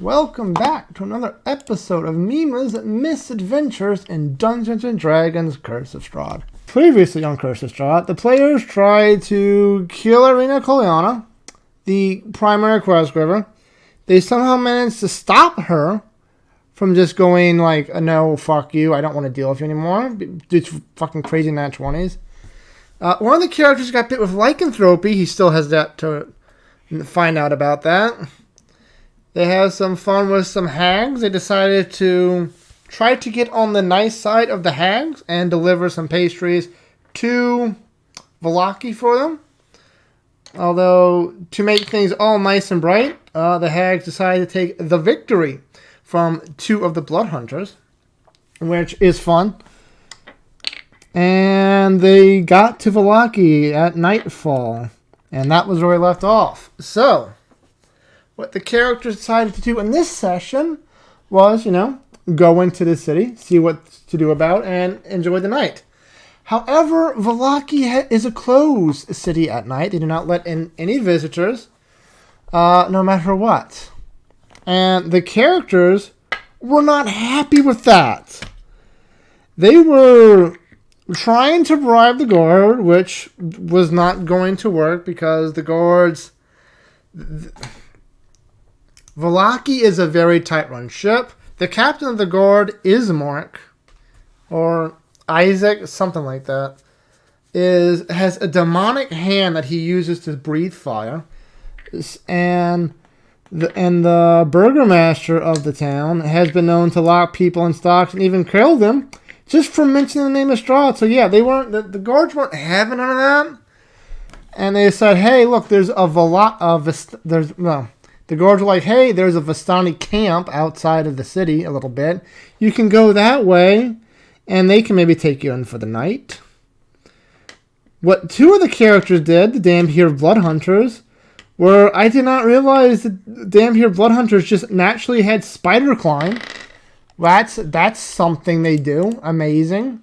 Welcome back to another episode of Mema's Misadventures in Dungeons & Dragons Curse of Strahd. Previously on Curse of Strahd, the players tried to kill Irina Coliana, the primary quest giver. They somehow managed to stop her from just going like, no, fuck you, I don't want to deal with you anymore, due to fucking crazy nat 20s. One of the characters got bit with lycanthropy. He still has that to find out about that. They have some fun with some hags. They decided to try to get on the nice side of the hags and deliver some pastries to Vallaki for them. Although, to make things all nice and bright, the hags decided to take the victory from two of the blood hunters, which is fun. And they got to Vallaki at nightfall, and that was where we left off. So, what the characters decided to do in this session was, go into the city, see what to do about, and enjoy the night. However, Vallaki is a closed city at night. They do not let in any visitors, no matter what. And the characters were not happy with that. They were trying to bribe the guard, which was not going to work because the guards... Vallaki is a very tight-run ship. The captain of the guard, Ismark, or Isaac, something like that, has a demonic hand that he uses to breathe fire. And the burgomaster of the town has been known to lock people in stocks and even kill them just for mentioning the name of Strahd. So yeah, the guards weren't having none of that. And they said, hey, look, there's the guards were like, hey, there's a Vistani camp outside of the city a little bit. You can go that way, and they can maybe take you in for the night. What two of the characters did, the Damned Blood Hunters, were, I did not realize that Damned Blood Hunters just naturally had spider climb. That's something they do. Amazing.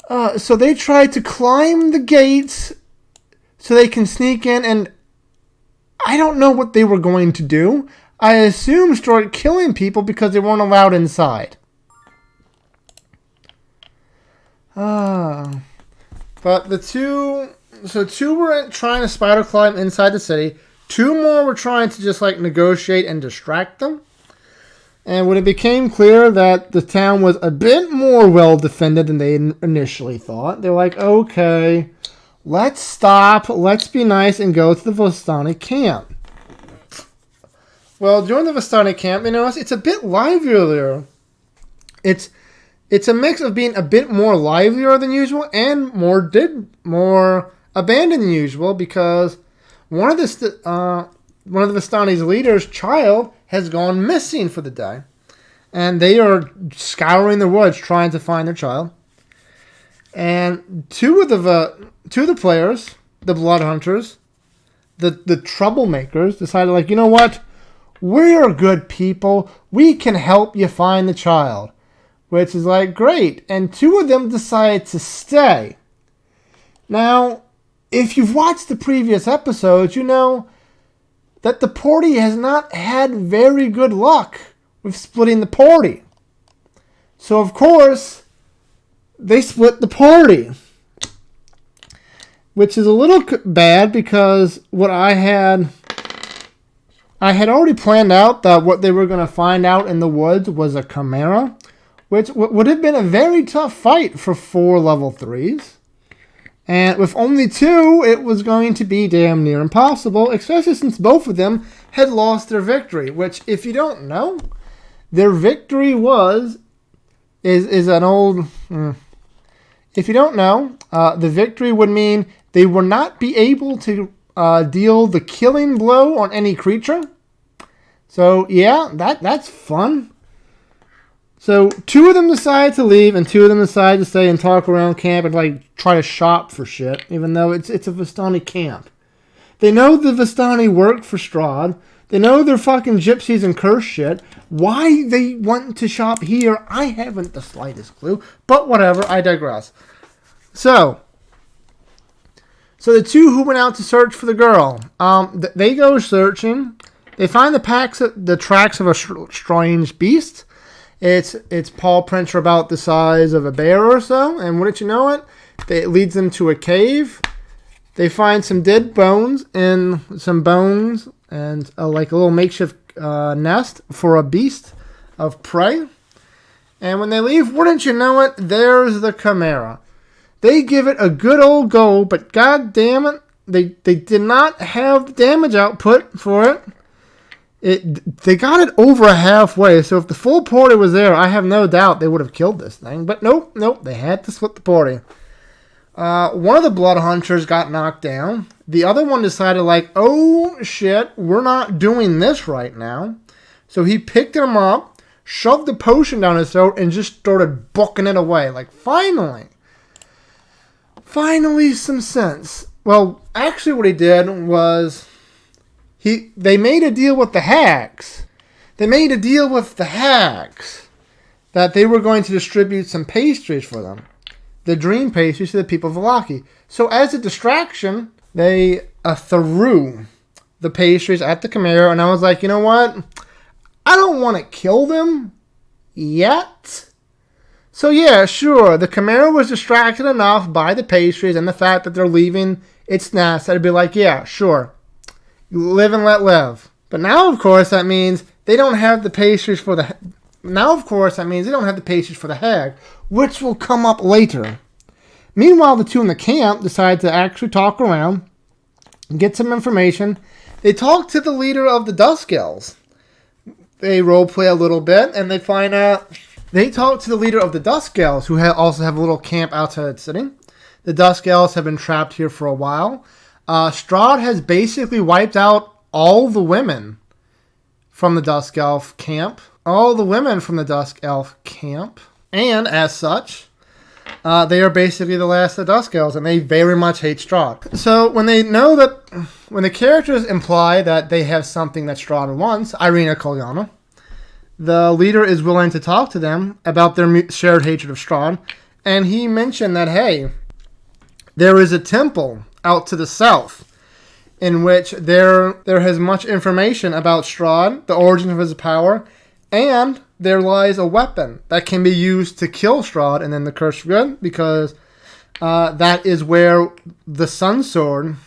So they tried to climb the gates so they can sneak in, and I don't know what they were going to do. I assume start killing people because they weren't allowed inside. But two were trying to spider climb inside the city. Two more were trying to just negotiate and distract them. And when it became clear that the town was a bit more well defended than they initially thought, they were like, okay, let's stop, let's be nice, and go to the Vistani camp. Well, during the Vistani camp, it's a bit livelier. It's a mix of being a bit more livelier than usual and more abandoned than usual because one of the Vistani's leaders' child has gone missing for the day, and they are scouring the woods trying to find their child. And two of the players, the blood hunters, the troublemakers, decided, you know what? We're good people. We can help you find the child. Which is great. And two of them decided to stay. Now, if you've watched the previous episodes, you know that the party has not had very good luck with splitting the party. So, of course, they split the party. Which is a little bad because what I had already planned out that what they were going to find out in the woods was a chimera, which would have been a very tough fight for 4 level 3s. And with only 2, it was going to be damn near impossible, especially since both of them had lost their victory, which, if you don't know, their victory is an old... If you don't know, the victory would mean they would not be able to deal the killing blow on any creature. So, yeah, that's fun. So, 2 of them decide to leave, and 2 of them decide to stay and talk around camp and, try to shop for shit, even though it's a Vistani camp. They know the Vistani work for Strahd. They know they're fucking gypsies and curse shit. Why they want to shop here, I haven't the slightest clue. But whatever, I digress. So the 2 who went out to search for the girl, they go searching. They find the tracks of a strange beast. Its paw prints are about the size of a bear or so, and wouldn't you know it, it leads them to a cave. They find some dead bones and like a little makeshift nest for a beast of prey. And when they leave, wouldn't you know it, there's the Chimera. They give it a good old go, but god damn it, they did not have the damage output for it. They got it over halfway, so if the full party was there, I have no doubt they would have killed this thing. But nope, they had to split the party. One of the blood hunters got knocked down. The other one decided, like, oh shit, we're not doing this right now. So he picked him up, shoved the potion down his throat, and just started booking it away. Like, finally some sense. Well, actually what he did was they made a deal with the hags. That they were going to distribute some pastries for them. The dream pastries to the people of Valaki. So as a distraction, they threw the pastries at the Chimera, and I was like, you know what? I don't want to kill them yet. So yeah, sure, the Chimera was distracted enough by the pastries and the fact that they're leaving its nest that I'd be like, yeah, sure. Live and let live. But now, of course, that means they don't have the pastries for the hag, which will come up later. Meanwhile, the two in the camp decide to actually talk around and get some information. They talk to the leader of the Dusk Elves. They roleplay a little bit, and they find out. They talk to the leader of the Dusk Elves, who also have a little camp outside the city. The Dusk Elves have been trapped here for a while. Strahd has basically wiped out all the women from the Dusk Elf camp. And as such, they are basically the last of the Dusk Elves, and they very much hate Strahd. So when the characters imply that they have something that Strahd wants, Irina Kolyana, the leader is willing to talk to them about their shared hatred of Strahd, and he mentioned that, hey, there is a temple out to the south in which there has much information about Strahd, the origin of his power, and there lies a weapon that can be used to kill Strahd and then the Curse for Good, because that is where the Sun Sword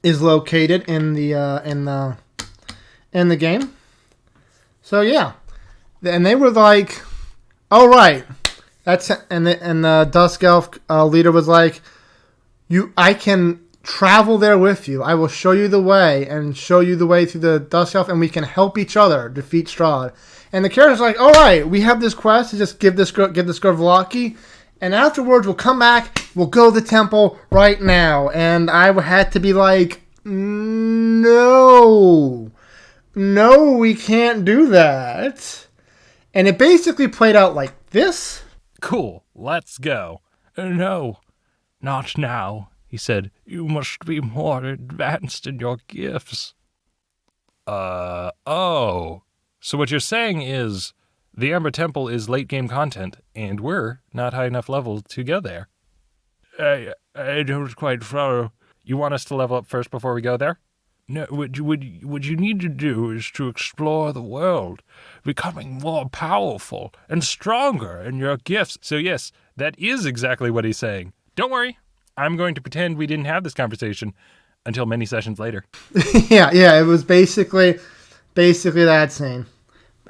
is located in the game. So yeah, and they were like, "All right, and the Dusk Elf leader was like, I can travel there with you. I will show you the way and show you the way through the Dusk Elf, and we can help each other defeat Strahd." And the character's like, "All right, we have this quest to just give this girl Vallaki, and afterwards we'll come back. We'll go to the temple right now." And I had to be like, "No, we can't do that." And it basically played out like this. "Cool, let's go." "No, not now," he said. "You must be more advanced in your gifts." Oh. So what you're saying is the Amber Temple is late game content, and we're not high enough level to go there. I don't quite follow. You want us to level up first before we go there? No, what you need to do is to explore the world, becoming more powerful and stronger in your gifts. So yes, that is exactly what he's saying. Don't worry, I'm going to pretend we didn't have this conversation until many sessions later. yeah, it was basically that scene.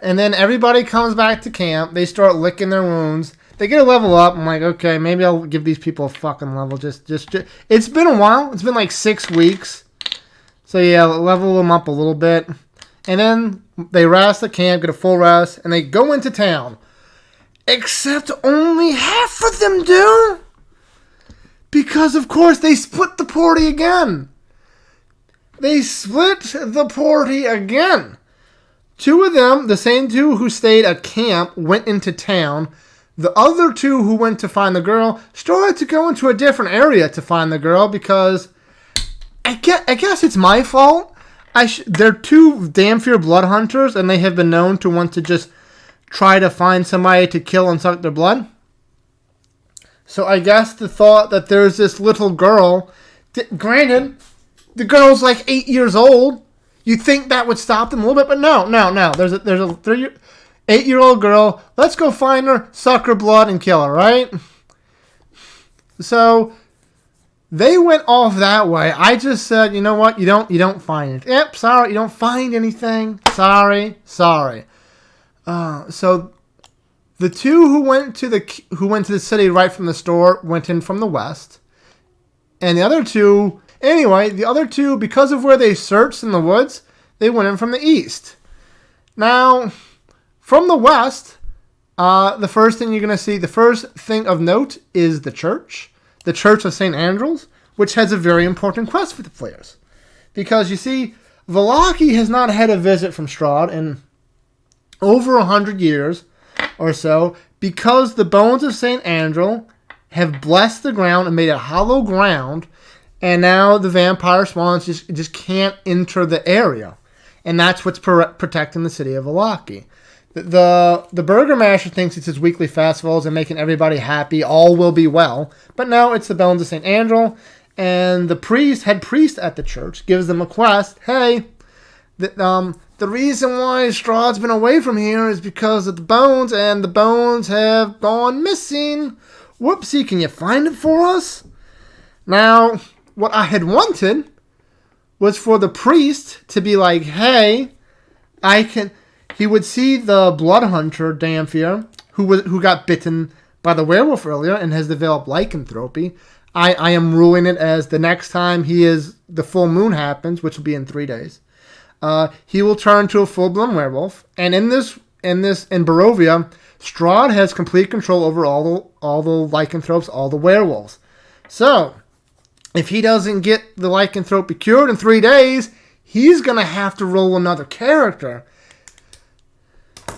And then everybody comes back to camp. They start licking their wounds. They get a level up. I'm like, okay, maybe I'll give these people a fucking level. Just. It's been a while. It's been like 6 weeks. So yeah, level them up a little bit. And then they rest at camp, get a full rest, and they go into town. Except only half of them do. Because, of course, they split the party again. Two of them, the same two who stayed at camp, went into town. The other two who went to find the girl started to go into a different area to find the girl because I guess it's my fault. They're two damn fear blood hunters, and they have been known to want to just try to find somebody to kill and suck their blood. So I guess the thought that there's this little girl, granted, the girl's like 8 years old. You'd think that would stop them a little bit, but no. There's a 8-year-old girl. Let's go find her, suck her blood, and kill her, right? So they went off that way. I just said, you know what? You don't find it. Yep, sorry, you don't find anything. Sorry. So the two who went to the city right from the store went in from the west, and the other two, because of where they searched in the woods, they went in from the east. Now, from the west, the first thing you're going to see, the first thing of note is the Church of St. Andrews, which has a very important quest for the players. Because, you see, Vallaki has not had a visit from Strahd in over 100 years or so, because the bones of St. Andrew have blessed the ground and made it hollow ground, and now the vampire swans just can't enter the area. And that's what's protecting the city of Vallaki. The Burgomaster thinks it's his weekly festivals and making everybody happy, all will be well. But no, it's the bones of St. Andrew, and the head priest at the church gives them a quest. Hey, the reason why Strahd's been away from here is because of the bones, and the bones have gone missing. Whoopsie, can you find it for us? Now, what I had wanted was for the priest to be like, hey, he would see the blood hunter, Damphia, who got bitten by the werewolf earlier and has developed lycanthropy. I am ruling it as the next time the full moon happens, which will be in 3 days, he will turn to a full-blown werewolf. And in Barovia, Strahd has complete control over all the lycanthropes, all the werewolves. So, if he doesn't get the lycanthropy cured in 3 days, he's going to have to roll another character.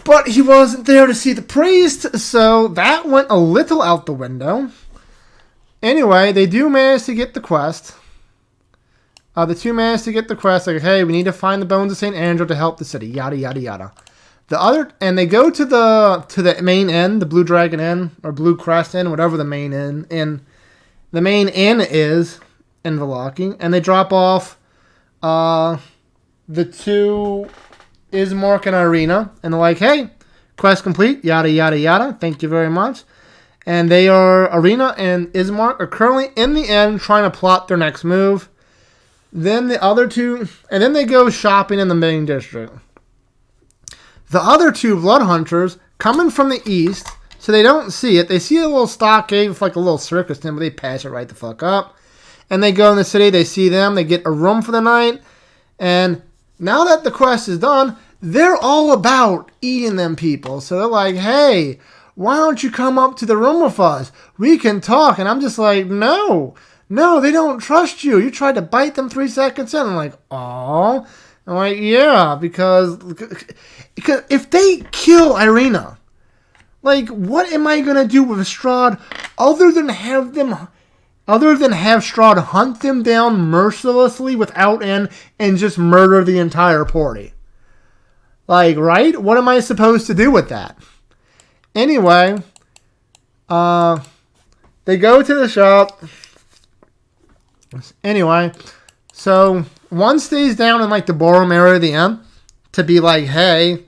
But he wasn't there to see the priest, so that went a little out the window. Anyway, they do manage to get the quest. Like, hey, we need to find the bones of St. Andrew to help the city, yada, yada, yada. And they go to the main inn, the Blue Dragon Inn, or Blue Crest Inn, whatever the main inn, is in Vallaki, and they drop off the two Ismark and Irina, and they're like, hey, quest complete, yada, yada, yada, thank you very much. And Irina and Ismark are currently in the inn trying to plot their next move. Then the other two, and then they go shopping in the main district. The other two blood hunters coming from the east, so they don't see it. They see a little stockade with like a little circus tent, but they pass it right the fuck up. And they go in the city, they see them, they get a room for the night, and now that the quest is done, they're all about eating them people. So they're like, hey, why don't you come up to the room with us? We can talk. And I'm just like, no, they don't trust you. You tried to bite them 3 seconds in. I'm like, oh. I'm like, yeah, because if they kill Irina, like, what am I going to do with Strahd other than have Strahd hunt them down mercilessly without end and just murder the entire party? Like, right? What am I supposed to do with that? Anyway, they go to the shop. Anyway, so one stays down in like the ballroom area of the inn to be like, hey,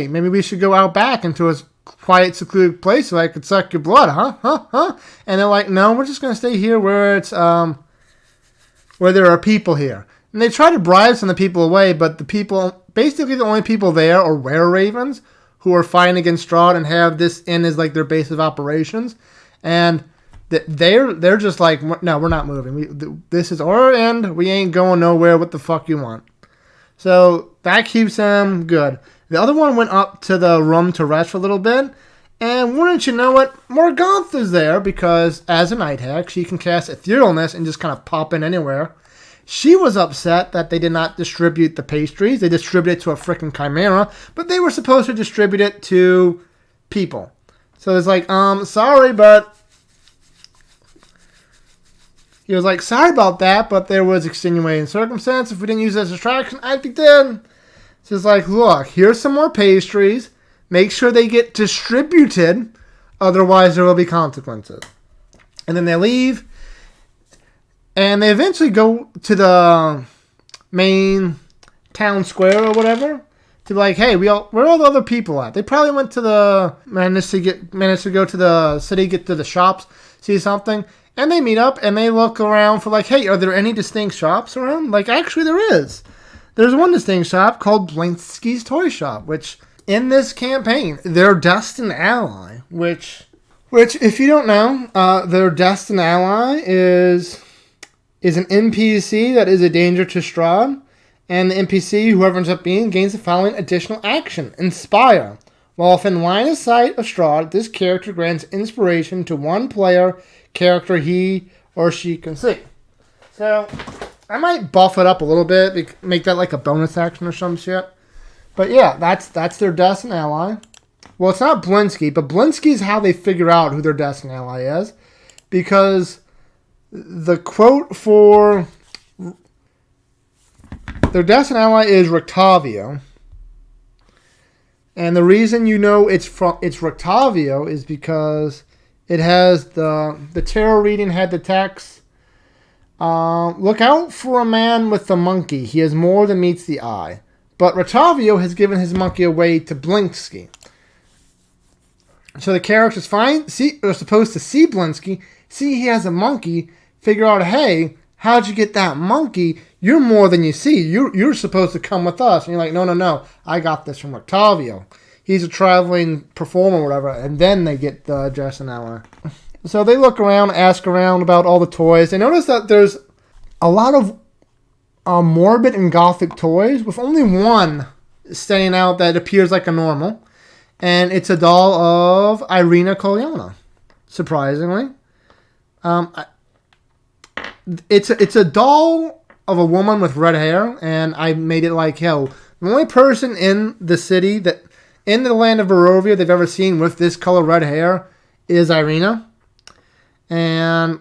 maybe we should go out back into a quiet, secluded place so I could suck your blood, huh? And they're like, no, we're just gonna stay here where it's where there are people here. And they try to bribe some of the people away, but the only people there are were-ravens who are fighting against Strahd and have this inn as like their base of operations. And they're just like, no, we're not moving. This is our end. We ain't going nowhere. What the fuck you want? So that keeps them good. The other one went up to the room to rest for a little bit. And wouldn't you know it, Morgantha's there because as a night hag, she can cast etherealness and just kind of pop in anywhere. She was upset that they did not distribute the pastries. They distributed it to a freaking chimera, but they were supposed to distribute it to people. So it's like, sorry, but... He was like, sorry about that, but there was extenuating circumstance. If we didn't use it as a distraction, I'd be dead. So it's like, look, here's some more pastries. Make sure they get distributed. Otherwise, there will be consequences. And then they leave. And they eventually go to the main town square or whatever to be like, hey, where are all the other people at? They probably went to managed to go to the city, get to the shops, see something. And they meet up and they look around for like, hey, are there any distinct shops around? Like, actually there is. There's one distinct shop called Blinsky's Toy Shop, which in this campaign, their destined ally, which if you don't know, their destined ally is an NPC that is a danger to Strahd, and the NPC, whoever ends up being, gains the following additional action: Inspire. While within line of sight of Strahd, this character grants inspiration to one player character he or she can see. So, I might buff it up a little bit, make that like a bonus action or some shit. But yeah, that's their destined ally. Well, it's not Blinsky, but Blinsky is how they figure out who their destined ally is, because the quote for their destined ally is Rictavio. And the reason you know it's Rictavio is because it has the tarot reading had the text, look out for a man with a monkey. He has more than meets the eye. But Rictavio has given his monkey away to Blinsky. So the characters are supposed to see Blinsky, see he has a monkey, figure out, hey, how'd you get that monkey? You're more than you see. You're supposed to come with us. And you're like, no, I got this from Rictavio. He's a traveling performer or whatever. And then they get the Justin Hour. So they look around, ask around about all the toys. They notice that there's a lot of morbid and gothic toys, with only one standing out that appears like a normal. And it's a doll of Irina Kolyana, surprisingly. It's a doll of a woman with red hair, and I made it like, hell, the only person in the city that, in the land of Barovia they've ever seen with this color red hair is Irina. And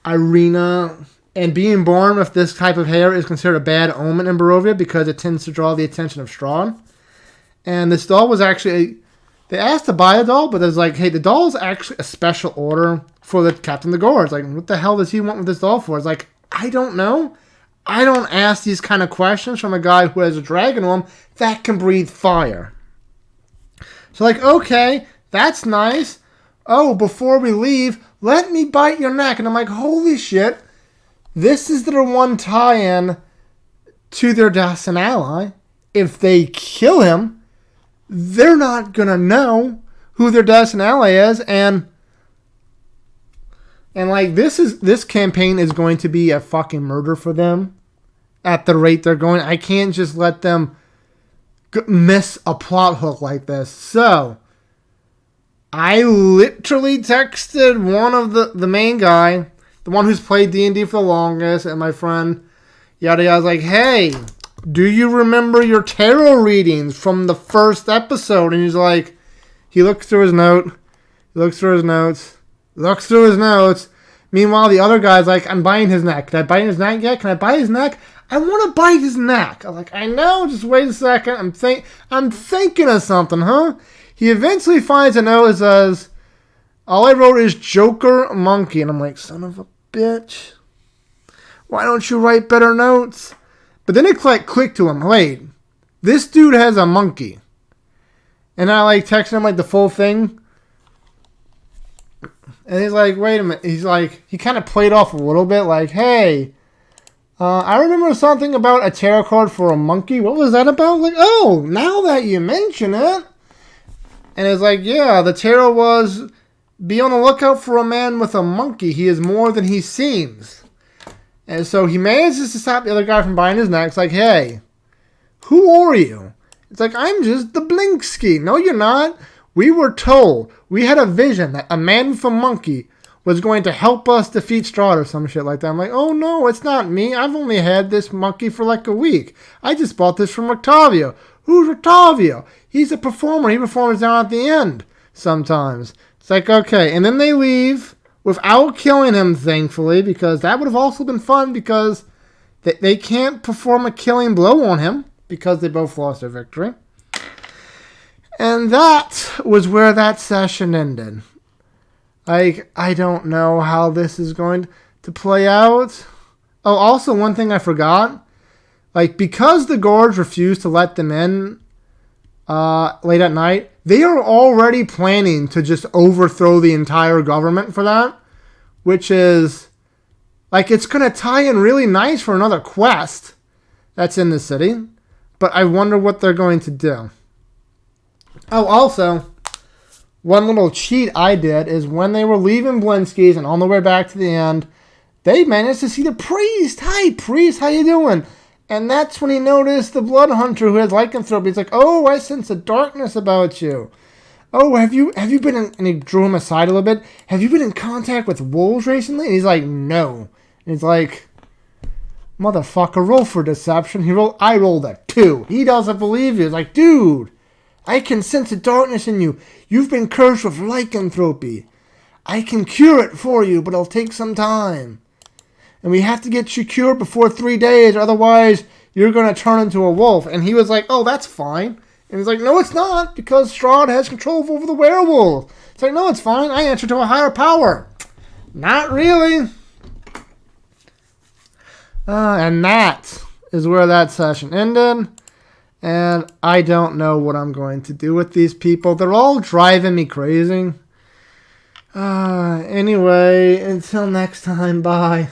Irina, and being born with this type of hair is considered a bad omen in Barovia because it tends to draw the attention of Strahd. And this doll was actually, they asked to buy a doll, but it was like, hey, the doll is actually a special order for the Captain of the Guards. Like, what the hell does he want with this doll for? It's like, I don't know. I don't ask these kind of questions from a guy who has a dragon on him that can breathe fire. So like, okay, that's nice. Oh, before we leave, let me bite your neck. And I'm like, holy shit. This is their one tie-in to their destined ally. If they kill him, they're not going to know who their destined ally is. And like, this campaign is going to be a fucking murder for them at the rate they're going. I can't just let them miss a plot hook like this. So I literally texted one of the main guy, the one who's played D&D for the longest, and my friend, yada yada, I was like, hey, do you remember your tarot readings from the first episode? And he's like, he looks through his notes. Meanwhile, the other guy's like, I'm biting his neck. Can I bite his neck yet? Can I bite his neck? I want to bite his neck. I'm like, I know, just wait a second. I'm thinking of something, huh? He eventually finds a note that says, all I wrote is Joker Monkey. And I'm like, son of a bitch. Why don't you write better notes? But then it clicked to him. Wait, this dude has a monkey. And I like texted him like the full thing. And he's like, wait a minute. He's like, he kind of played off a little bit like, hey, I remember something about a tarot card for a monkey. What was that about? Like, oh, now that you mention it. And it's like, yeah, the tarot was, be on the lookout for a man with a monkey. He is more than he seems. And so he manages to stop the other guy from biting his neck. It's like, hey, who are you? It's like, I'm just the Blinsky. No, you're not. We were told, we had a vision that a man with a monkey was going to help us defeat Strahd or some shit like that. I'm like, oh no, it's not me. I've only had this monkey for like a week. I just bought this from Rictavio. Who's Rictavio? He's a performer. He performs down at the end sometimes. It's like, okay. And then they leave without killing him, thankfully, because that would have also been fun because they can't perform a killing blow on him because they both lost their victory. And that was where that session ended. Like, I don't know how this is going. to play out. Oh, also one thing I forgot. Like, because the guards refused to let them in late at night, they are already planning to just overthrow the entire government for that, which is, like, it's going to tie in really nice for another quest that's in the city, but I wonder what they're going to do. Oh, also, one little cheat I did is when they were leaving Blinsky's and on the way back to the end, they managed to see the priest. Hi, priest, how you doing? And that's when he noticed the blood hunter who has lycanthropy. He's like, oh, I sense a darkness about you. Oh, have you been in, and he drew him aside a little bit. Have you been in contact with wolves recently? And he's like, no. And he's like, motherfucker, roll for deception. I rolled a 2. He doesn't believe you. He's like, dude, I can sense a darkness in you. You've been cursed with lycanthropy. I can cure it for you, but it'll take some time. And we have to get you cured before 3 days, otherwise you're going to turn into a wolf. And he was like, oh, that's fine. And he's like, no, it's not, because Strahd has control over the werewolf. It's like, no, it's fine. I answer to a higher power. Not really. And that is where that session ended. And I don't know what I'm going to do with these people. They're all driving me crazy. Anyway, until next time, bye.